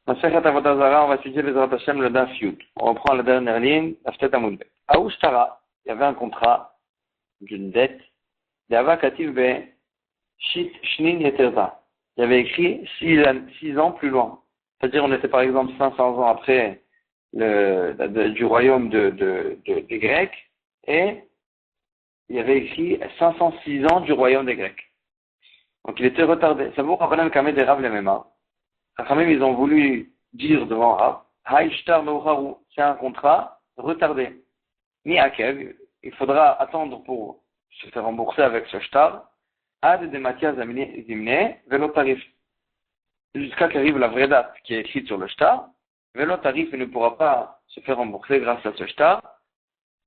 Masechet Avodah Zarah, on va étudier les Zrat Hashem, le Daf Yud. On reprend la dernière ligne, Aftet Amud Bet. Aoush Tara, il y avait un contrat d'une dette, d'Ava Kativ Be Shit Shnin Yeterza. Il y avait écrit 6 ans plus loin. C'est-à-dire, on était par exemple 500 ans après du royaume des Grecs, et il y avait écrit 506 ans du royaume des Grecs. Donc il était retardé. Ça vaut Rabbanan Kamed et Rav Lemema. Rachamim, ils ont voulu dire devant Rav, Haïshtar Meucharu, c'est un contrat retardé. Ni Akev, il faudra attendre pour se faire rembourser avec ce shtar, Ad de Mathias Zimne, Velo Tarif. Jusqu'à qu'arrive la vraie date qui est écrite sur le shtar, Velo Tarif ne pourra pas se faire rembourser grâce à ce shtar,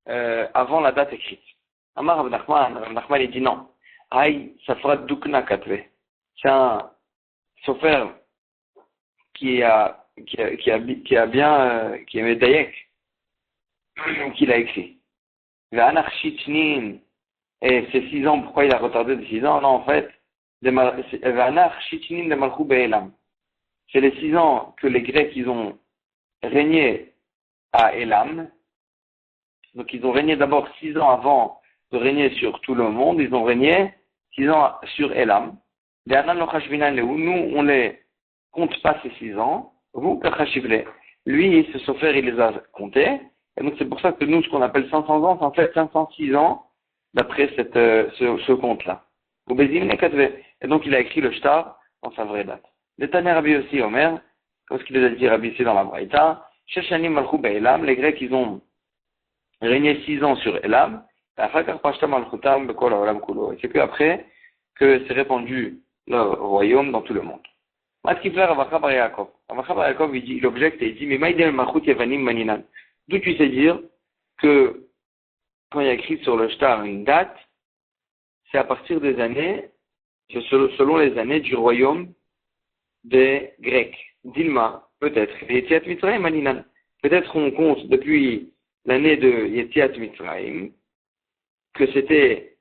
avant la date écrite. Amar Rav Nachman, il dit non. Aïe, ça fera Dukna Katve. C'est un sofer qui est Medayek, qui l'a écrit. Et ces 6 ans, pourquoi il a retardé de 6 ans? Non, en fait, c'est les 6 ans que les Grecs, ils ont régné à Elam. Donc, ils ont régné d'abord 6 ans avant de régner sur tout le monde. Ils ont régné 6 ans sur Elam. Nous, on les compte pas ces 6 ans. Vous, lui, ce sofer, il les a comptés. Et donc, c'est pour ça que nous, ce qu'on appelle 500 ans, c'est en fait 506 ans d'après ce compte-là. Et donc, il a écrit le shtar dans sa vraie date. Le Tanya Rabbi aussi, Omer, comme ce qu'il a dit Rabbi ici dans la Braïta, Sheshanim Malchou Be'elam, les Grecs, ils ont régné 6 ans sur Elam, et c'est que après que c'est répandu le royaume dans tout le monde. Matkifler Avacha Bar Yaakov. Avacha Bar Yaakov, il objecte et il dit, mais Maïdel Malchut Yevanim Maninan. D'où tu sais dire que quand il y a écrit sur le shtar une date, c'est à partir des années, selon les années du royaume des Grecs. Dilma, peut-être. Yetziat Mitzrayim Maninan. Peut-être qu'on compte depuis l'année de Yetziat Mitzrayim, que c'était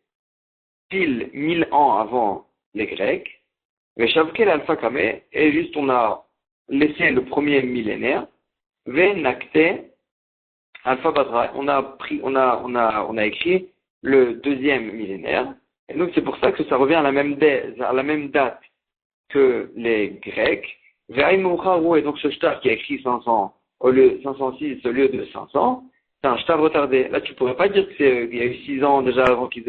pile 1000 ans avant les Grecs, mais Shavkel Alpha Kame, et juste on a laissé le premier millénaire, Ve Nakte Alpha Badra, on a écrit le deuxième millénaire, et donc c'est pour ça que ça revient à la même date que les Grecs, Ve'ay Moucharou, et donc ce shtar qui a écrit 500, 506 au lieu de 500, c'est un shtar retardé. Là, tu pourrais pas dire qu'il y a eu 6 ans déjà avant qu'ils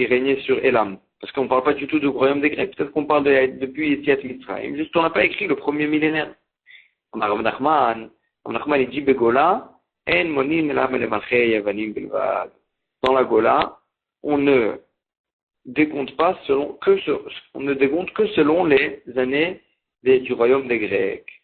régnaient sur Elam. Parce qu'on parle pas du tout du royaume des Grecs. Peut-être qu'on parle depuis Yetziat Mitzrayim. Juste, on n'a pas écrit le premier millénaire. Rav Nachman, il dit Begola, En Monin Elam Lemalchei Yavanim Bilvad. Dans la Gola, on ne décompte que selon les années du royaume des Grecs.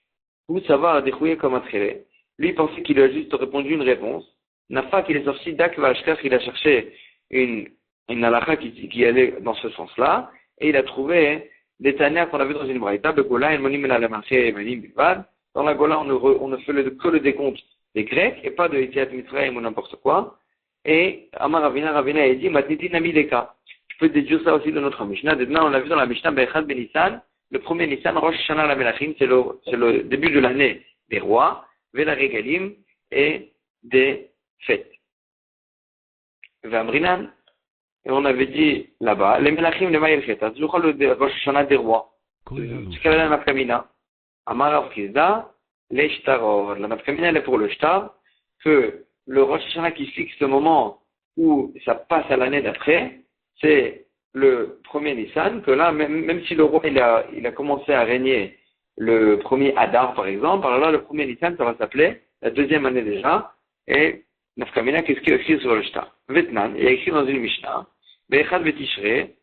Où ça va découiller comme un trait. Lui, il pensait qu'il a juste répondu une réponse. Nafa, qu'il est sorti d'Akvashkar, il a cherché une halakha qui allait dans ce sens-là, et il a trouvé des Tanya qu'on avait dans une braïta, Begola, Monim Bilvad. Dans la Gola, on ne fait que le décompte des Grecs, et pas de Yetziat Mitzrayim ou n'importe quoi. Et Amar Ravina a dit, Matniti Namideka. Tu peux déduire ça aussi de notre Mishnah. Maintenant, on l'a vu dans la Mishnah, Be'echad Ben Nissan. Le premier Nissan, Rosh Hashanah la Melachim, c'est le début de l'année des rois, Vela Regalim, et des fêtes. V'amrinan. Et on avait dit là-bas, les Melachim, les Maïl Chetas, je crois le Rosh Hashanah des rois. C'est quelle est la Nafkamina? Amar Rav Chizda, les Shtaror. La Nafkamina, elle est pour le Shtar, que le Rosh Hashanah qui fixe le moment où ça passe à l'année d'après, c'est le premier Nissan, que là, même si le roi il a commencé à régner le premier Adar, par exemple, alors là, le premier Nissan, ça va s'appeler la deuxième année déjà, et Nafkamina, qu'est-ce qu'il a écrit sur le Shtar? Vetnan, il a écrit dans une Mishnah, Be'echad Betishrei,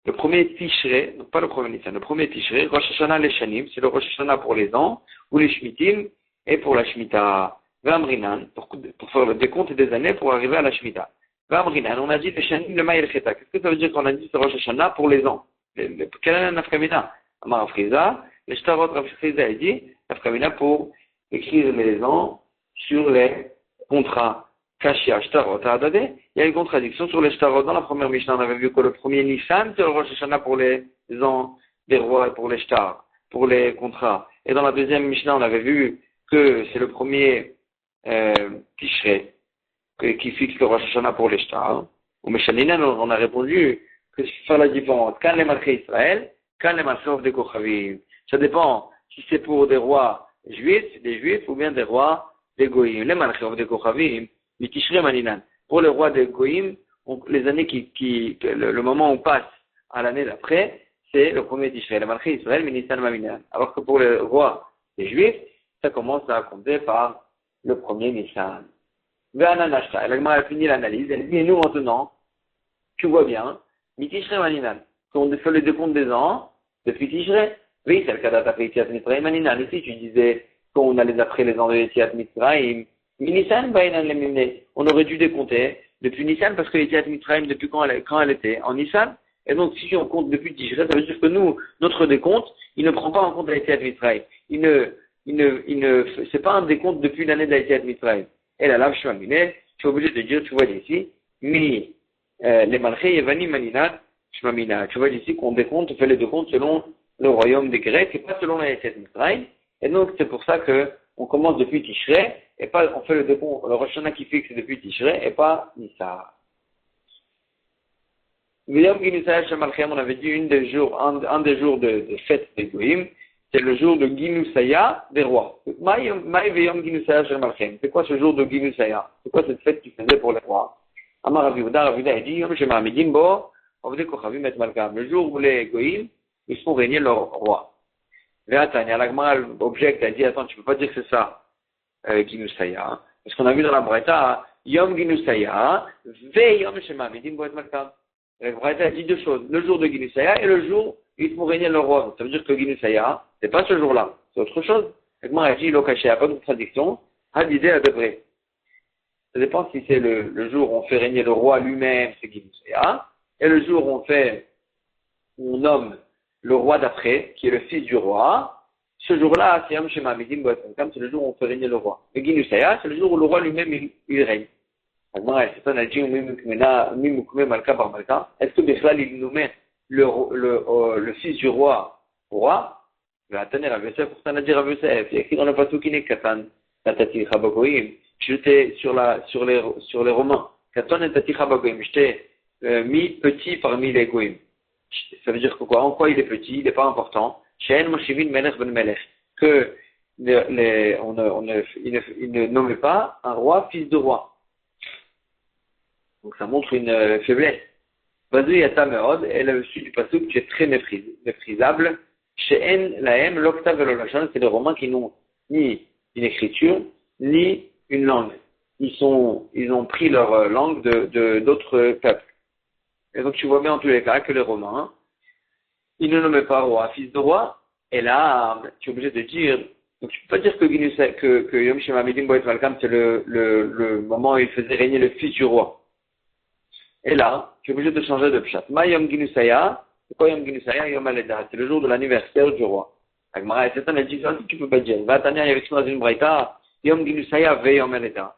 le premier Tishrei, donc pas le premier Nissan, le premier Tishrei, Rosh Hashanah les Shanim, c'est le Rosh Hashanah pour les ans, ou les Shmitim, et pour la Shemitah, V'amrinan, pour faire le décompte des années pour arriver à la Shemitah. V'amrinan, on a dit les Shanim le Ma'il Cheta. Qu'est-ce que ça veut dire qu'on a dit ce Rosh Hashanah pour les ans? Quelle est la Nafkamina? Amar Afriza, les Shtarot Afriza, il dit, Nafkamina pour écrire les ans sur les contrats. Kashia, Shtarot, Adade, il y a une contradiction sur les Shtarot. Dans la première Mishnah, on avait vu que le premier Nissan, c'est le Rosh Hashanah pour les ans des rois et pour les Shtar, pour les contrats. Et dans la deuxième Mishnah, on avait vu que c'est le premier Tishrei qui fixe le Rosh Hashanah pour les Shtar. Au Meshaninan, on a répondu que c'est faire la différence. Quand les Malchei Israël, quand les Malchei de Kochavim. Ça dépend si c'est pour des rois juifs, des juifs, ou bien des rois des Goïm. Les Malchei de Kochavim, les Tishrei Maninan. Pour les rois des Goïm, les années le moment où on passe à l'année d'après, c'est le premier Tishrei. Les Malchei Israël, Nissan Maminan. Alors que pour les rois des juifs, ça commence à compter par le premier Nissan. Ve'ananashta. Elle a fini l'analyse. Elle dit, et nous maintenant, tu vois bien, Tishrei Maninan. Quand on fait le décompte des ans, depuis Tishrei, oui, c'est le cas d'après Yetziat Mitzrayim Maninan. Ici, tu disais, quand on allait après les ans de Yetziat Mitzrayim, Nissan, on aurait dû décompter depuis Nissan, parce que Yetziat Mitzrayim, depuis quand elle était en Nissan. Et donc, si on compte depuis Tishrei, ça veut dire que nous, notre décompte, il ne prend pas en compte la Yetziat Mitzrayim. C'est pas un décompte depuis l'année de Yetziat Mitzrayim. Et là, je suis obligé de dire, tu vois d'ici, les Malchei Yevani Maninat, Shmamina. Tu vois d'ici qu'on décompte, on fait les décomptes selon le royaume des Grecs et pas selon la Yetziat Mitzrayim. Et donc, c'est pour ça que on commence depuis Tishrei et pas, on fait le décompte, le Rosh Hashanah qui fixe depuis Tishrei et pas Nissan. Yom Ginusaya Shemalchem, on avait dit un des jours de fête des Goïm, c'est le jour de Ginusaya des rois. C'est quoi ce jour de Ginusaya? C'est quoi cette fête qui faisait pour les rois? Amar Raviuda a dit, le jour où les Goïm, ils font régner leur roi. Ve'atanya, la Gemara objecte, elle dit, attends, tu peux pas dire que c'est ça, Ginusaya. Parce qu'on a vu dans la Braïta, Yom Ginusaya, ve Yom Shemamidim bo et Malkam. La Braïta dit deux choses, le jour de Ginusaya et le jour où ils font régner leur roi. Ça veut dire que Ginusaya, c'est pas ce jour-là, c'est autre chose. La Gemara dit, l'okaché, il n'y a pas de contradiction, hadidé à degré. Ça dépend si c'est le jour où on fait régner le roi lui-même, c'est Ginusaya, et le jour où on nomme le roi d'après, qui est le fils du roi, ce jour-là, c'est Yom Shemamidim bo et Malkam, c'est le jour où on fait régner le roi. Le Ginusaya, c'est le jour où le roi lui-même, il règne. Est-ce que Bichlal il nous met le fils du roi roi? Attendez, Rav Yosef, pour ça on a dit Rav Yosef, il y a écrit dans le Pasuk qui est Katan, Tatati Chabagoyim, j'étais sur les Romains, Katan et Tati Chabagoyim, j'étais mis petit parmi les Goyim. Ça veut dire que quoi? En quoi il est petit? Il n'est pas important. She'en Moshivin Melech ben Melech, que il ne nommait pas un roi fils de roi. Donc ça montre une faiblesse. Vas-y, Yata Meod, et le suite du Pasuk qui est très méprisable. She'en Lahem Lokta Velolachan, c'est les Romains qui n'ont ni une écriture, ni une langue. Ils ont pris leur langue d'autres peuples. Et donc tu vois bien en tous les cas que les Romains, ils ne nommaient pas roi, fils de roi. Et là, tu es obligé de dire, donc tu peux pas dire que Yom Shemamidim bo et Malkam, c'est le moment où il faisait régner le fils du roi. Et là, tu es obligé de changer de pshat. Ma Yom Ginusaya, c'est quoi Yom Ginusaya? Yom Aleda, c'est le jour de l'anniversaire du roi. Agmara, c'est un dit, tu peux pas dire. Va Tania, il y avait dans une braïta, Yom Ginusaya ve Yom Aleda.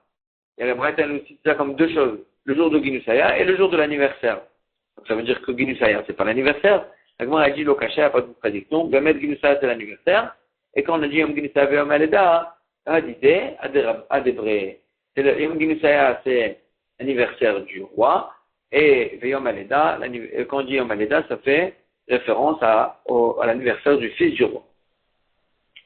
Et la braïta, elle nous cite ça comme deux choses. Le jour de Ginusaya et le jour de l'anniversaire. Donc ça veut dire que Ginusaya, c'est pas l'anniversaire. Agmara a dit, l'okaché, il n'y a pas de contradiction. Bemet Ginusaya, c'est l'anniversaire. Et quand on a dit Yom Ginusaya ve Yom Aleda, Adidé, Adebré. Yom Ginusaya, c'est l'anniversaire du roi. Et Yom Aleda, quand on dit Yom Aleda, ça fait référence à l'anniversaire du fils du roi.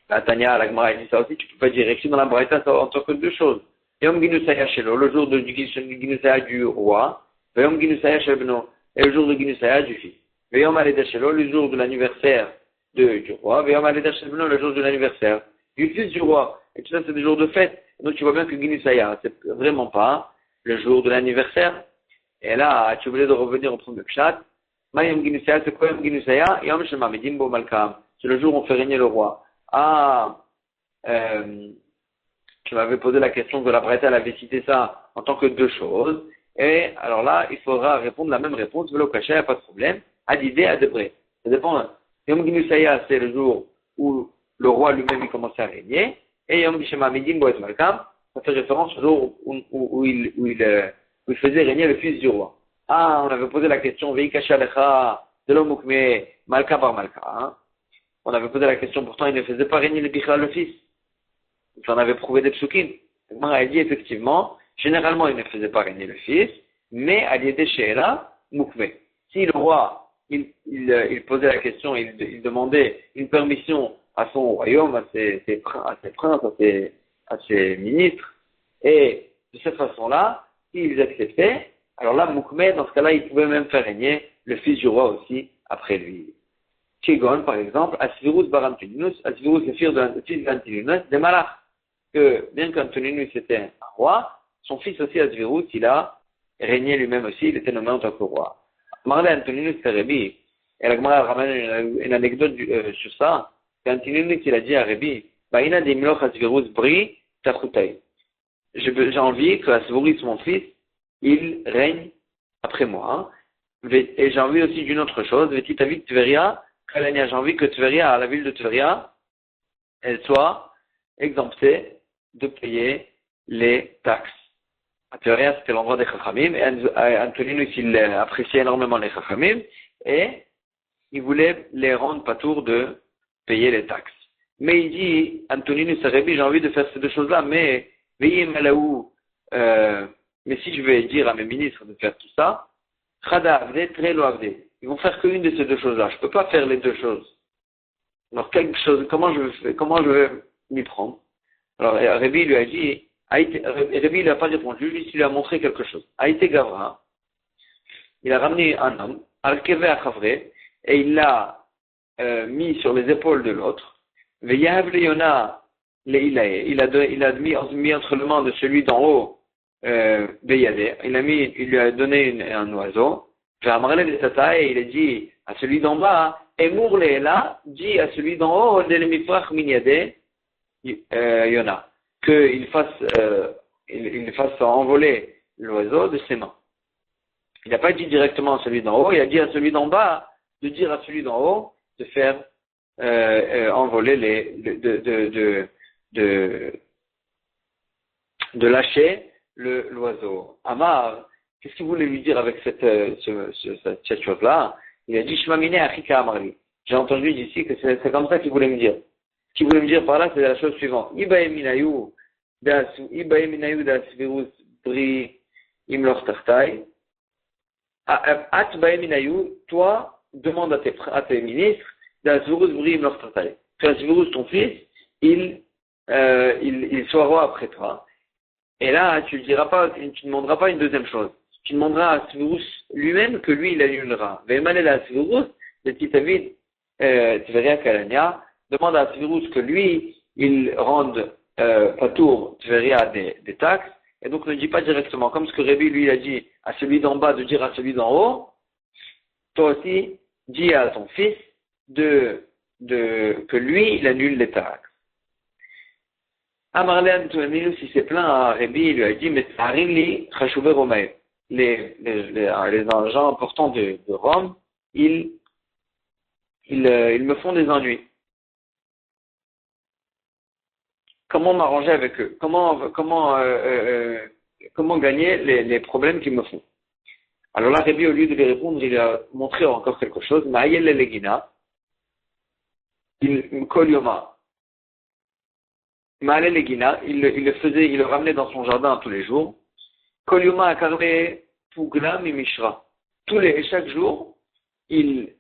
La Tania, la Gemara dit ça aussi, tu peux pas dire écrit dans la Braïta en tant que deux choses. Yom Ginusaya Shelo, le jour de Ginusaya du roi, Yom Ginusaya Shebno, et le jour de Ginusaya du fils. Yom Aleda Shelo, le jour de l'anniversaire du roi, Yom Aleda Shebno, le jour de l'anniversaire du fils du roi. Et tout ça, c'est des jours de fête. Donc tu vois bien que Ginusaya, c'est vraiment pas le jour de l'anniversaire. Et là, tu voulais de revenir au premier pshat. Ma Yom Ginusaya, c'est quoi Yom Ginusaya? Yom Shemamidim bo Malkam. C'est le jour où on fait régner le roi. Tu m'avais posé la question que la Braïta, elle avait cité ça en tant que deux choses. Et alors là, il faudra répondre la même réponse. Velo caché, pas de problème. Adidé, Adebré. Ça dépend. Yom Ginusaya, c'est le jour où le roi lui-même il commençait à régner. Et Yom Shemamidim bo Malkam, ça fait référence au jour où il faisait régner le fils du roi. On avait posé la question, Veikasha lecha de l'omukme malka par malka. On avait posé la question, pourtant il ne faisait pas régner le Bichal, le fils. On avait prouvé des psukim. On a dit effectivement, généralement il ne faisait pas régner le fils, mais à l'idée chez Ella, Moukme. Si le roi, il posait la question, il demandait une permission à son royaume, à ses princes, à ses ministres, et de cette façon-là, s'ils acceptaient, alors là, Moukme, dans ce cas-là, il pouvait même faire régner le fils du roi aussi après lui. Kegon, par exemple, Asvirus Barantuninus, Asvirus le fils d'Antininus, de Malach, que bien qu'Antoninus était un roi, son fils aussi Asvirus, il a régné lui-même aussi, il était nommé en tant que roi. Marley Antoninus c'est Rébi, et la Gemara ramène une anecdote sur ça, qu'Antoninus il a dit à Rébi, Baïna dimloch Asvirus Bri Tachutai. J'ai envie que Asvirus, mon fils, il règne après moi. Et j'ai envie aussi d'une autre chose, Vetitavit Tveria, j'ai envie que Tveria, la ville de Tveria, elle soit exemptée de payer les taxes. À Tveria, c'était l'endroit des Chachamim, et Antoninus, il appréciait énormément les Chachamim, et il voulait les rendre patour de payer les taxes. Mais il dit, Antoninus Arabi, j'ai envie de faire ces deux choses-là, mais veillez Malaou, mais si je vais dire à mes ministres de faire tout ça, Chada Avde, Trelo Avde. Ils vont faire qu'une de ces deux choses-là. Je ne peux pas faire les deux choses. Alors, quelque chose, comment je vais m'y prendre? Alors, Rébi lui a dit, Rébi lui a pas répondu, lui, il lui a montré quelque chose. Aïté Gavra, il a ramené un homme, Al-Keve Achavre, et il l'a mis sur les épaules de l'autre. Veyahav Leona, il a mis entre les mains de celui d'en haut, Beyade, il lui a donné un oiseau, et il a dit à celui d'en bas, Emour Leela, dit à celui d'en haut, Delemifrach Minyade, Yona, qu'il fasse envoler l'oiseau de ses mains. Il n'a pas dit directement à celui d'en haut, il a dit à celui d'en bas, de dire à celui d'en haut, de faire envoler de lâcher l'oiseau. Amar, qu'est-ce qu'il voulait lui dire avec cette chose-là? Il a dit, Shmamine Achika Amarli. J'ai entendu d'ici que c'est comme ça qu'il voulait me dire. Ce qu'il voulait me dire par là, c'est la chose suivante. Ibaeminayu das virus bri imloch tartai. At baeminayu, toi, demande à tes ministres, das virus bri imloch tartai. Que das virus, ton fils, il soit roi après toi. Et là, tu ne demanderas pas une deuxième chose. Tu demanderas à Asvirus lui-même que lui, il annulera. Ve'emanel à Asvirus, le petit David, Tveria Kalania, demande à Asvirus que lui, il rende patour Tveria des taxes, et donc ne dit pas directement, comme ce que Rébi, lui, il a dit à celui d'en bas de dire à celui d'en haut, toi aussi, dis à ton fils que lui, il annule les taxes. Amarle Antoninus, il s'est plaint à Rébi, il lui a dit, mais Harimli, Chashouvé Romae, les gens importants de Rome, ils me font des ennuis. Comment m'arranger avec eux? Comment gagner les problèmes qu'ils me font? Alors là, Rébi, au lieu de lui répondre, il a montré encore quelque chose. Ma'ayel Legina, il Kolioma. Ma'ayel Legina, il le ramenait dans son jardin tous les jours. Kolioma Akarme Pugla Mimishra. Chaque jour, il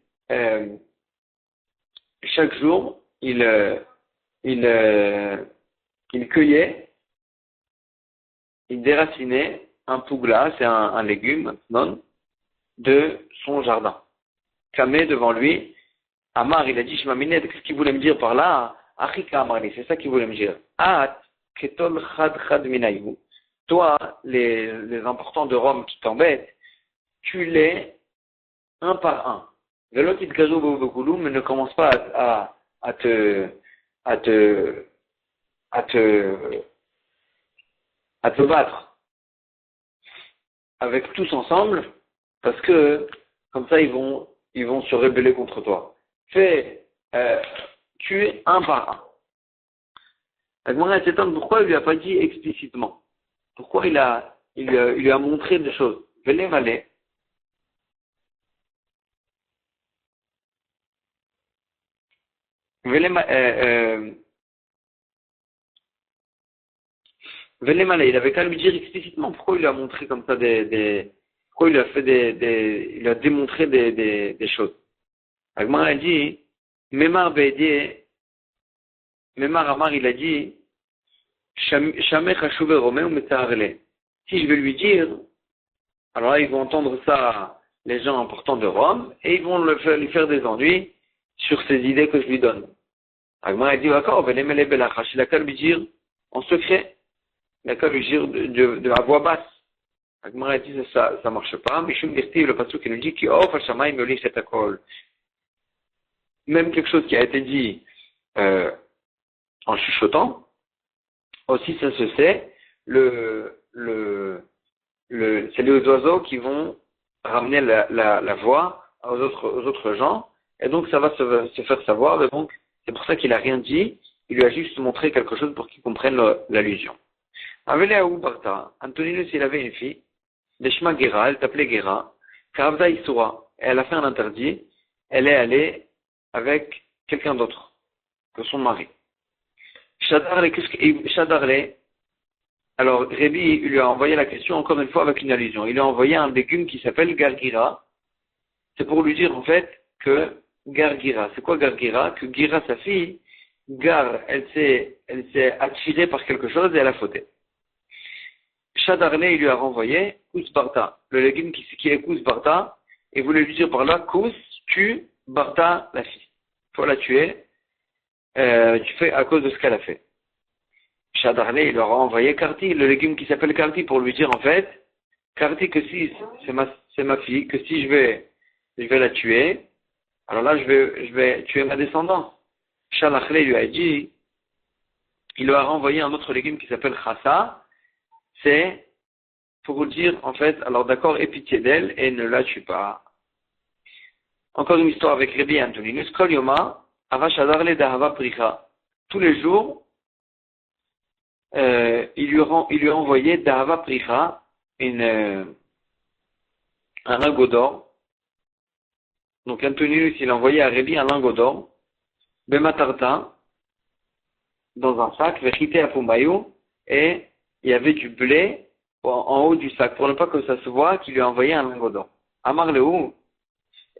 cueillait, il déracinait un pugla, c'est un légume, non, de son jardin. Kamé devant lui, Amar, il a dit, Shmaminet, qu'est-ce qu'il voulait me dire par là? Achika Amarni, c'est ça qu'il voulait me dire. At, ketol chad minayu. Toi, les importants de Rome qui t'embêtent, tu les un par un. Velot itgazu b'obokulum, mais ne commence pas à te battre avec tous ensemble, parce que comme ça ils vont se rebeller contre toi. Fais tuer un par un. La Gemara s'étonne pourquoi il lui a pas dit explicitement. Pourquoi il lui a montré des choses. Velé valé. Velemale, il avait qu'à lui dire explicitement pourquoi il lui a montré comme ça pourquoi il lui a fait il a démontré des choses. Agmar a dit, Memar Be'edier, Memar Amar, il a dit, Shamech Hashuve Romé ou Metzaharle. Si je vais lui dire, alors là, ils vont entendre ça, les gens importants de Rome, et ils vont lui faire des ennuis sur ces idées que je lui donne. Agmar a dit, d'accord, Velemele Belachash, il a qu'à lui dire en secret. Il a qu'à lui dire de à voix basse. Agmar a dit, ça marche pas. Mishum Dirti, le pasteur qui nous dit, Ki Of Hashamayim Yoli Shetakol. Même quelque chose qui a été dit, en chuchotant, aussi ça se sait, c'est les oiseaux qui vont ramener la voix aux autres gens, et donc ça va se faire savoir, et donc c'est pour ça qu'il a rien dit, il lui a juste montré quelque chose pour qu'il comprenne l'allusion. Avele Aou Barta, Antoninus il avait une fille, Deshma Gera, elle s'appelait Gera, Karavda Isura, elle a fait un interdit, elle est allée avec quelqu'un d'autre que son mari. Shadarle, alors Rébi lui a envoyé la question encore une fois avec une allusion. Il lui a envoyé un légume qui s'appelle Gargira. C'est pour lui dire en fait que Gargira, c'est quoi Gargira? Que Gira, sa fille, Gar, elle s'est attirée par quelque chose et elle a fauté. Shadarle, il lui a renvoyé Kousbarta, le légume qui est Kousbarta, et voulait lui dire par là, Kous, tue Barta, la fille. Faut la tuer, tu fais à cause de ce qu'elle a fait. Shadarle, il leur a envoyé Karti, le légume qui s'appelle Karti, pour lui dire en fait, Karti, que si c'est ma fille, que si je vais la tuer, alors là je vais tuer ma descendance. Shadarle lui a dit, il leur a renvoyé un autre légume qui s'appelle Chassa, c'est pour dire en fait, alors d'accord, aie pitié d'elle et ne la tue pas. Encore une histoire avec Rabbi et Antoninus. Kol Yoma, Ava Shadarle Dahava Pricha. Tous les jours, il lui a envoyé Dahava Pricha, un lingot d'or. Donc Antoninus, il a envoyé à Rabbi un lingot d'or, Bematarta, dans un sac, Vechite Apumayu, et il y avait du blé en haut du sac, pour ne pas que ça se voit qu'il lui a envoyé un lingot d'or. Amar Leou,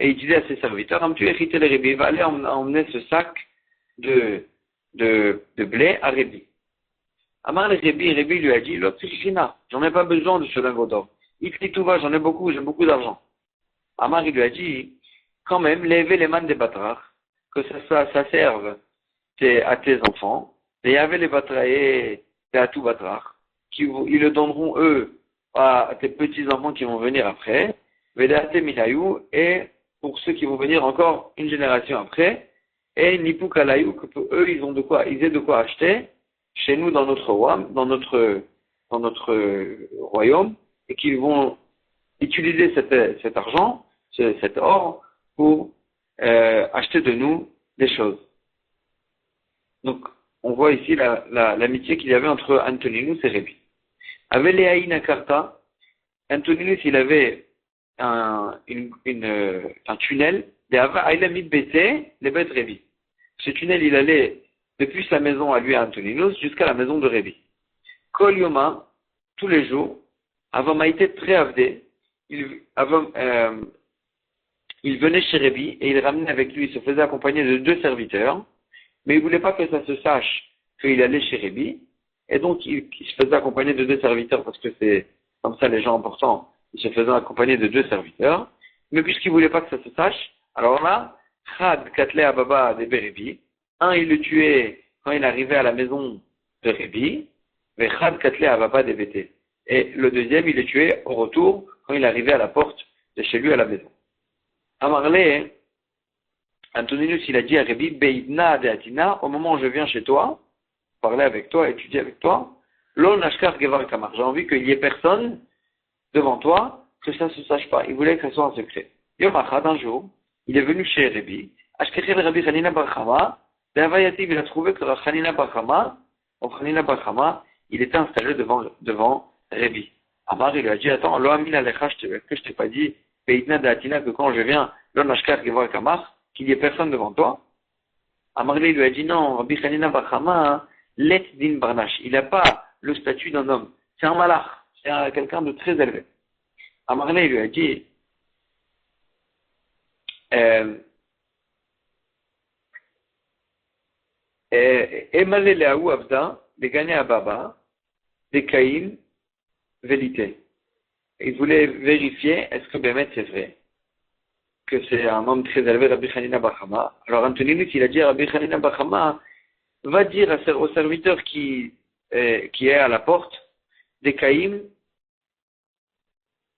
et il disait à ses serviteurs, Amtu Echite le Rabbi, va aller emmener ce sac de blé à Rabbi. Amar le Rabbi lui a dit, j'en ai pas besoin de ce lingot d'or. Il dit tout va, j'ai beaucoup d'argent. Amar il lui a dit, quand même, levez les mains des batrach, que ça serve à tes enfants, et avait les batraïs et à tout batrach, ils le donneront eux à tes petits enfants qui vont venir après, et pour ceux qui vont venir encore une génération après, et Nipuk Alayou, que eux ils aient de quoi acheter chez nous dans notre royaume, et qu'ils vont utiliser cet argent, cet or, pour acheter de nous des choses. Donc, on voit ici l'amitié qu'il y avait entre Antoninus et Rébi. Avec les Aïna Karta, Antoninus, il avait un tunnel, ce tunnel, il allait depuis sa maison à lui, à Antoninus, jusqu'à la maison de Rébi. Kol Yoma, tous les jours, avant Maïté Préavdé, il venait chez Rébi et il ramenait avec lui, il se faisait accompagner de 2 serviteurs, mais il ne voulait pas que ça se sache qu'il allait chez Rébi, et donc il se faisait accompagner de 2 serviteurs, parce que c'est comme ça les gens importants, ils se faisaient accompagner de 2 serviteurs, mais puisqu'il ne voulait pas que ça se sache, alors là, Chad Katle Ababa de Rébi, un il le tuait quand il arrivait à la maison de Rébi, mais Chad Katle Ababa de Bété. Et le deuxième, il le tuait au retour quand il arrivait à la porte de chez lui à la maison. Amarle, Antoninus, il a dit à Rébi, Beidna de Atina, au moment où je viens chez toi, parler avec toi, étudier avec toi, Lo Nashkar Gevar Kamar. J'ai envie qu'il n'y ait personne devant toi, que ça ne se sache pas. Il voulait que ça soit un secret. Yom Achad, un jour, il est venu chez Rébi, Ashkechel Rabbi Chanina Bar Chama, il a trouvé que Chanina Bar Chama, il était installé devant Rébi. Amar, il lui a dit, attends, Lo Amin Alecha, que je t'ai pas dit, Beidna de Atina, que quand je viens, Lo Nashkar Gevar Kamar, qu'il n'y ait personne devant toi. Amarlé lui a dit non, Rabbi Hanina bar Chama, let din barnash. Il n'a pas le statut d'un homme. C'est un malach. C'est quelqu'un de très élevé. Amarlé lui a dit, Emalé leaou abda, des gagnés à Baba, des Caïn, vérité. Il voulait vérifier, est-ce que Bémet c'est vrai, que c'est un homme très élevé, Rabbi Hanina bar Chama. Alors Antoninus, il a dit à Rabbi Hanina bar Chama, va dire au serviteur qui est à la porte, des Caïm,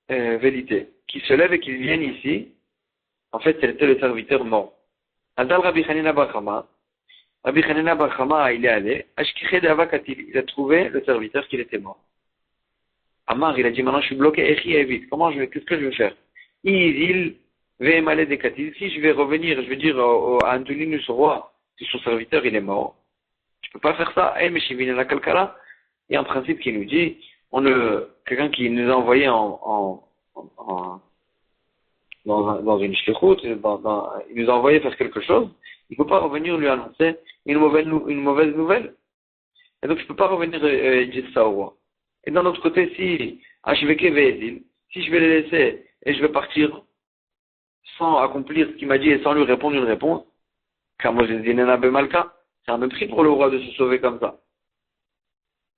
vérité, qui se lève et qui vienne ici. En fait, c'était le serviteur mort. Adal Rabbi Hanina bar Chama, Rabbi Hanina bar Chama, il est allé, Ashkiched Avakatil, il a trouvé le serviteur qui était mort. Amar, il a dit, maintenant je suis bloqué, qu'est-ce que je vais faire? Il va émaler des Katil, si je vais revenir, je vais dire à Antoninus, au roi, que son serviteur il est mort. Je peux pas faire ça. Mais chez Vinela Kalkala, il y a un principe qui nous dit, quelqu'un qui nous a envoyé dans une shlichut, il nous a envoyé faire quelque chose, il ne peut pas revenir lui annoncer une mauvaise nouvelle. Et donc je ne peux pas revenir dire ça au roi. Et d'un autre côté, si je vais le laisser et je vais partir sans accomplir ce qu'il m'a dit et sans lui répondre une réponse, car moi je dis Nena Bemalka, c'est un mépris pour le roi de se sauver comme ça.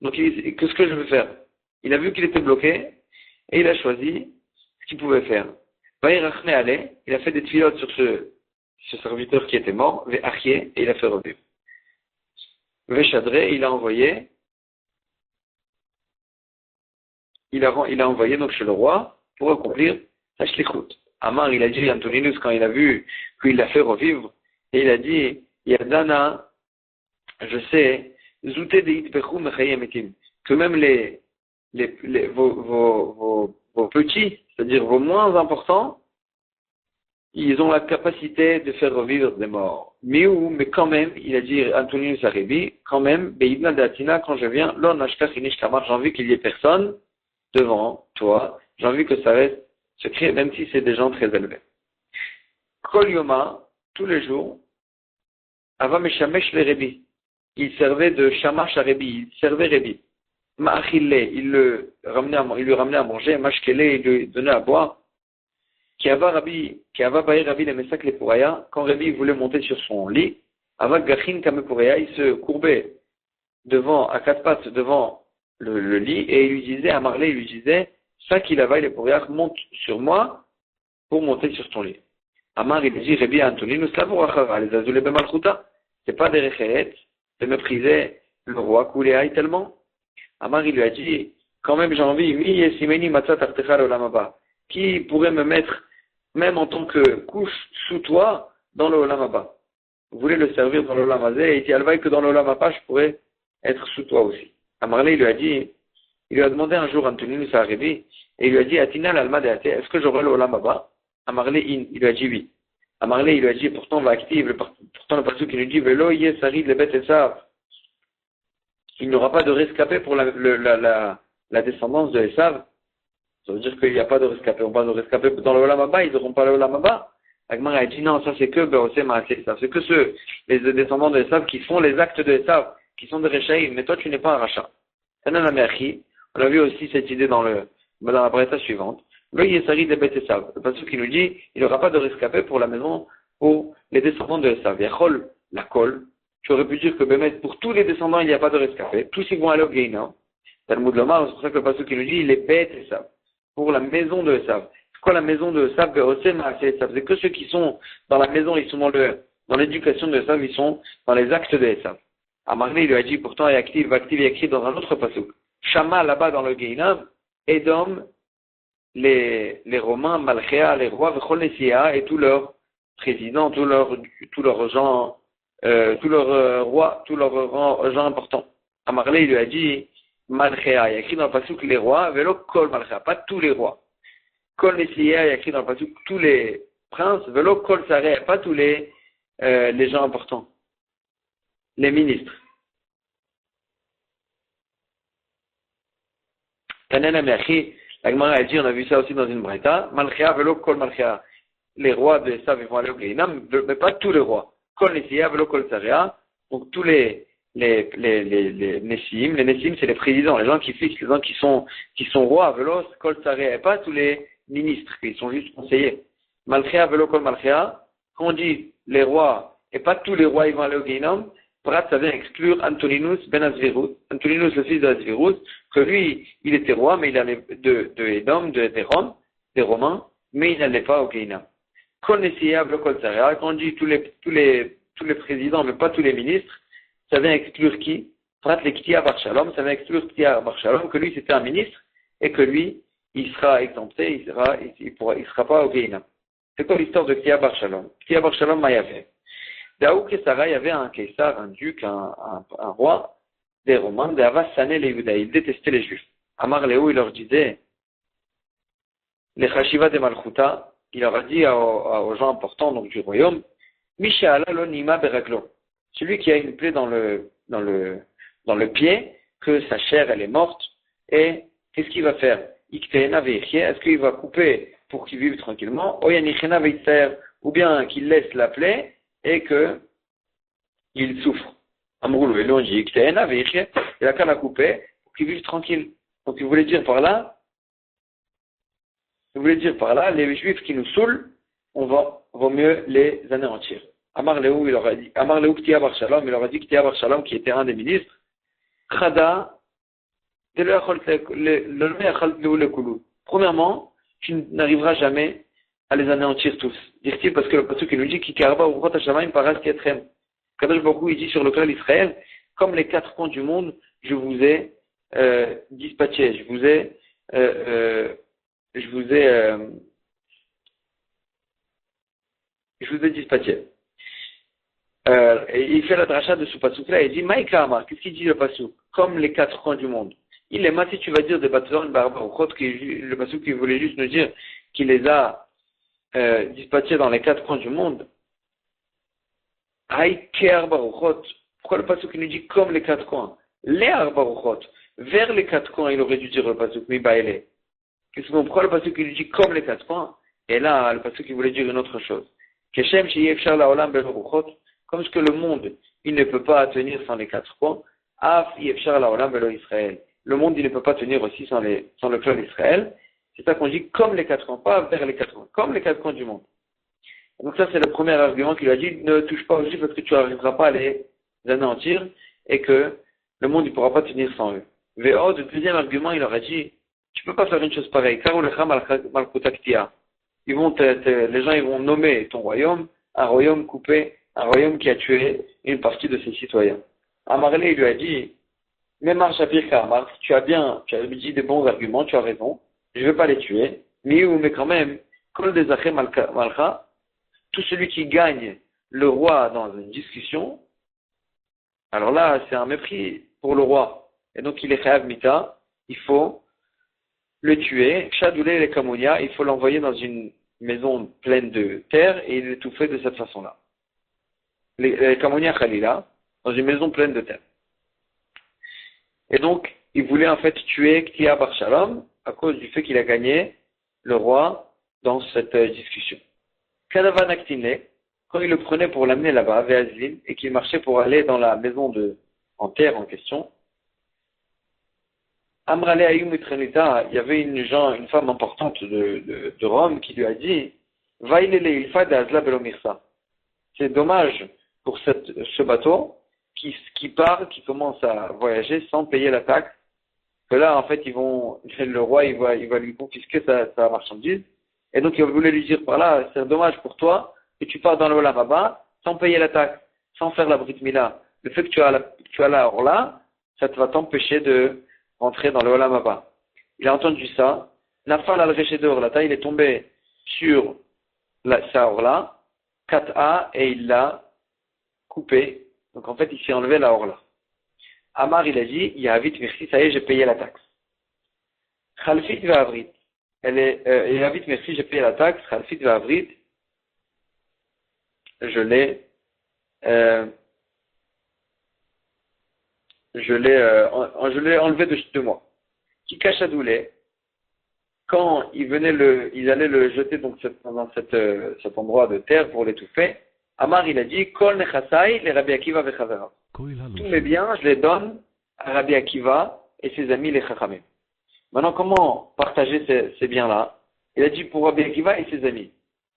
Donc qu'est-ce que je vais faire? Il a vu qu'il était bloqué et il a choisi ce qu'il pouvait faire. Il a fait des tfilotes sur ce serviteur qui était mort, et il a fait revivre. Veshadré, il a envoyé donc chez le roi pour accomplir sa shlichut. Amar, il a dit à Antoninus quand il a vu qu'il l'a fait revivre, et il a dit, Yadana, je sais, Zouté de Itpechu Mechayemetim, que même vos petits, c'est-à-dire vos moins importants, ils ont la capacité de faire revivre des morts. Mais quand même, il a dit Antoninus Arebi, quand même, Beidna Datina, quand je viens, Lo Nashkach Inish Kamar, j'ai envie qu'il y ait personne devant toi, j'ai envie que ça reste secret, même si c'est des gens très élevés. Kol Yoma, tous les jours, Ava Meshamesh le Rebi, il servait de Shamash à Rebi, il servait Rebi. Ma'achille, il lui ramenait à manger, Mashkele, il lui donnait à boire. Kiava Baï Rabbi le Mesak le Pouraya, quand Rabbi voulait monter sur son lit, Ava Gachin Kame Pouraya, il se courbait à quatre pattes devant le lit et il lui disait, à Marley, il lui disait, ça qu'il a le Pouraya, monte sur moi pour monter sur ton lit. Amar, il dit, Rabbi Antoninus Lavurachara, les Azulé Bemalchuta, c'est pas des réchéets de mépriser le roi Kouléaï tellement. Amar, il lui a dit, quand même j'ai envie, Mi Yesimeni Matzat Artecha Olamaba, qui pourrait me mettre, même en tant que couche sous toi, dans le Olam Haba. Vous voulez le servir dans le Olam Hazé, et il dit, Alvaï, que dans le Olam Haba, je pourrais être sous toi aussi. Amarlé, il lui a demandé un jour, Antoninus Arebi, et il lui a dit, Atina l'Alma de Ate, est-ce que j'aurai le Olam Haba? Amarlé, il lui a dit oui. Amarlé, il lui a dit, pourtant, va active, pourtant le passage qui nous dit, Velo Yé Sarid le Bet Esav. Il n'y aura pas de rescapé pour la descendance de Esav. Ça veut dire qu'il n'y a pas de rescapé. On parle de rescapé dans le Olam Haba, ils n'auront pas le Olam Haba. Agmar a dit non, ça c'est que Beosé Maasé Esav. C'est que les descendants de Esav qui font les actes de Esav, qui sont des Rechaïm. Mais toi, tu n'es pas un rachat. On a vu aussi cette idée dans la braïta suivante. Le Yesari de Bet Esav. Le passage qui nous dit, il n'y aura pas de rescapé pour la maison, pour les descendants de Esav. Yachol, la kol. Tu aurais pu dire que pour tous les descendants, il n'y a pas de rescapé. Tous ils vont aller au Gehinnom. Talmud Lomar, c'est pour ça que le passage qui nous dit, il est Bet Esav. Pour la maison de Esav. C'est quoi la maison de Esav? C'est que ceux qui sont dans la maison, ils sont dans l'éducation de Esav, ils sont dans les actes de Esav. Amarné, il lui a dit, pourtant, il active écrit dans un autre passage. Shama, là-bas, dans le Gehinnom, Edom, les Romains, Malchéa, les rois, Vechol et tous leurs présidents, tous leurs gens, tous leurs rois, tous leurs gens importants. Amarné, il lui a dit, Malchéa, il y a écrit dans le pasuk les rois, Velo Kol Malchéa, pas tous les rois. Kol Nesiya, il y a écrit dans le pasuk tous les princes, Velo Kol Sareh, pas tous les gens importants, les ministres. Tanen Ameachi, la Gemara a dit, on a vu ça aussi dans une braïta, Malchéa, Velo Kol Malchéa. Les rois de Esav vont aller au Gehinnom, mais pas tous les rois. Kol Nesiya velo Kol Tsaria. Donc tous les Nessim. Les Nessim, c'est les présidents, les gens qui fixent, les gens qui sont rois, velo Kol Tsaria, et pas tous les ministres, qui sont juste conseillers. Malchia velo Kol Malchia. Quand on dit les rois, et pas tous les rois, ils vont aller au Guénom, Prat, ça vient exclure Antoninus ben Azvirus. Antoninus, le fils de Azvirus, que lui, il était roi, mais il allait de Édom, des Romains, mais il n'allait pas au Guénom. Quand on dit tous les présidents, mais pas tous les ministres, ça vient exclure qui? Prat, les Ktia Bar Shalom, ça vient exclure Ktia Bar Shalom, que lui, c'était un ministre, et que lui, il sera exempté, il sera pas au Guénom. C'est quoi l'histoire de Ktia Bar Shalom? Ktia Bar Shalom Mayavé. Daou Kessara, il y avait un Kessar, un duc, un roi des Romains, des Avassané les Judaïs. Il détestait les Juifs. Amar Léo, il leur disait, les Chashiva de Malchuta, il leur a dit aux gens importants donc, du royaume, Mishala lo nima beraglo. Celui qui a une plaie dans le pied, que sa chair elle est morte, et qu'est-ce qu'il va faire? Est-ce qu'il va couper pour qu'il vive tranquillement? Ou bien qu'il laisse la plaie et qu'il souffre. Amroulou, et l'on dit il a qu'à la couper pour qu'il vive tranquille. Donc il voulait dire par là, les Juifs qui nous saoulent, vaut mieux les anéantir. Amar Léou, il leur a dit, Amar Léou Ktia Bar Shalom, il leur a dit Ktia Bar Shalom, qui était un des ministres, Khada, premièrement, tu n'arriveras jamais à les anéantir tous. Dit-il parce que le pasuk qui nous dit Kikarba Urot Hashamayim Paras Ketrem. Kadosh Baruch Hu, il dit sur le clan d'Israël, comme les quatre coins du monde, je vous ai dispatché, je vous ai dispatché. Et il fait la dracha de ce pasuk-là, il dit Maïkama, qu'est-ce qu'il dit le pasuk? Comme les quatre coins du monde. Il est mal si tu vas dire de Batzor Baruchot, le pasuk qui voulait juste nous dire qu'il les a dispatchés dans les quatre coins du monde. Aïker Baruchot. Pourquoi le pasuk nous dit comme les quatre coins? Les Baruchot. Vers les quatre coins, il aurait dû dire le pasuk Mibaele. Pourquoi le pasuk nous dit comme les quatre coins? Et là, le pasuk il voulait dire une autre chose. Keshem Sheyefshar Laolam Beloruchot. Comme ce que le monde, il ne peut pas tenir sans les quatre coins. Af Yefshar Laolam Belo Israël. Le monde, il ne peut pas tenir aussi sans le clan d'Israël. C'est ça qu'on dit comme les quatre coins, pas vers les quatre coins, comme les quatre coins du monde. Donc ça, c'est le premier argument qu'il a dit, ne touche pas aux Juifs parce que tu n'arriveras pas à les anéantir et que le monde ne pourra pas tenir sans eux. Véo, le deuxième argument, il leur a dit, tu peux pas faire une chose pareille, car les gens ils vont nommer ton royaume un royaume coupé, un royaume qui a tué une partie de ses citoyens. Amarlé, il lui a dit, même Arshapir Kamar, tu as dit des bons arguments, tu as raison, je ne vais pas les tuer, mais quand même, Kol Dezaché Malcha, tout celui qui gagne le roi dans une discussion, alors là, c'est un mépris pour le roi. Et donc, il est Chayav Mita, il faut le tuer, Chadoulé les Kamounia, il faut l'envoyer dans une maison pleine de terre et l'étouffer de cette façon-là. Les Kamounia Khalila, dans une maison pleine de terre. Et donc, il voulait en fait tuer Ktia Bar Shalom à cause du fait qu'il a gagné le roi dans cette discussion. Kadavan Aktine, quand il le prenait pour l'amener là-bas, Véazlim, et qu'il marchait pour aller dans la maison en terre en question, Amrale Ayum Itrenita, il y avait une femme importante de Rome qui lui a dit, Vailele Ilfa de Azla Belomirsa. C'est dommage pour ce bateau qui part, qui commence à voyager sans payer la taxe, que là, en fait, le roi, il va lui confisquer sa marchandise. Et donc, il voulait lui dire par là, c'est dommage pour toi que tu pars dans le Olam Haba sans payer la taxe, sans faire la Brit Mila. Le fait que tu as la Orla, ça te va t'empêcher de rentrer dans le Olam Haba. Il a entendu ça. Nafal al-Reché de Orlata, il est tombé sur sa Orla, 4A, et il l'a coupé. Donc, en fait, il s'est enlevé la Orla. Amar, il a dit, il y a vite, merci, ça y est, j'ai payé la taxe. Khalfit va avrit. Il y a vite, merci, j'ai payé la taxe. Khalfit va avrit. Je l'ai enlevé de moi. Qui cache à Doulé. Quand ils allaient le jeter donc dans cet endroit de terre pour l'étouffer, Amar, il a dit, Kol nechasai le Rabbi Akiva vechaverav. Tous mes biens, je les donne à Rabbi Akiva et ses amis les chachamim. Maintenant, comment partager ces biens-là? Il a dit pour Rabbi Akiva et ses amis.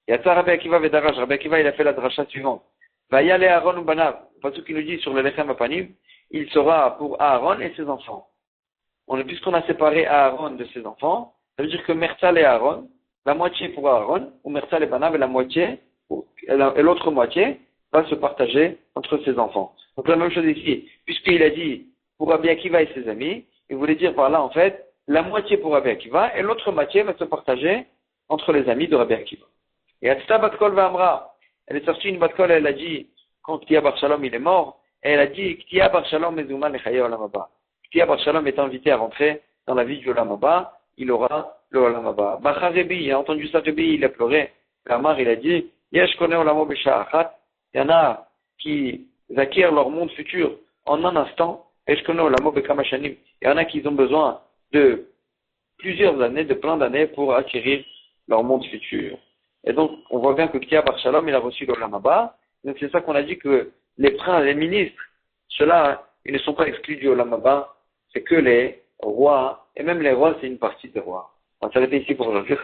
Et à ça, Rabbi Akiva vedaraj. Rabbi Akiva, il a fait la dracha suivante. Vaya le Aaron ou Banav. Parce qu'il nous dit sur le Lechem Apanim, il sera pour Aaron et ses enfants. Puisqu'on a séparé Aaron de ses enfants, ça veut dire que Merzal et Aaron, la moitié pour Aaron, ou Merzal et Banav, et la moitié, et l'autre moitié, va se partager entre ses enfants. Donc la même chose ici. Puisqu'il a dit pour Rabbi Akiva et ses amis, il voulait dire par là, en fait, la moitié pour Rabbi Akiva, et l'autre moitié va se partager entre les amis de Rabbi Akiva. Et Atzta Batkol Vamra, elle est sortie une Batkol, elle a dit, quand Ktia Bar Shalom il est mort, et elle a dit, Ktia Bar Shalom Mezouman Lechaye Olam Haba. Ktia Bar Shalom est invité à rentrer dans la vie du Olam Haba, il aura le Olam Haba. Bacha Rebi, il a entendu ça, Rebi, il a pleuré. Lamar, il a dit, Yesh Kone Olamo Besha Achat, il y en a qui acquièrent leur monde futur en un instant, Yesh Kone Olamo Bekama Shanim, il y en a qui ont besoin de plusieurs années, de plein d'années pour acquérir leur monde futur. Et donc, on voit bien que Ktia Bar Shalom, il a reçu l'Olam Haba. Donc, c'est ça qu'on a dit que les princes, les ministres, ceux-là, ils ne sont pas exclus du Olam Haba. C'est que les rois, et même les rois, c'est une partie des rois. On va s'arrêter ici pour aujourd'hui.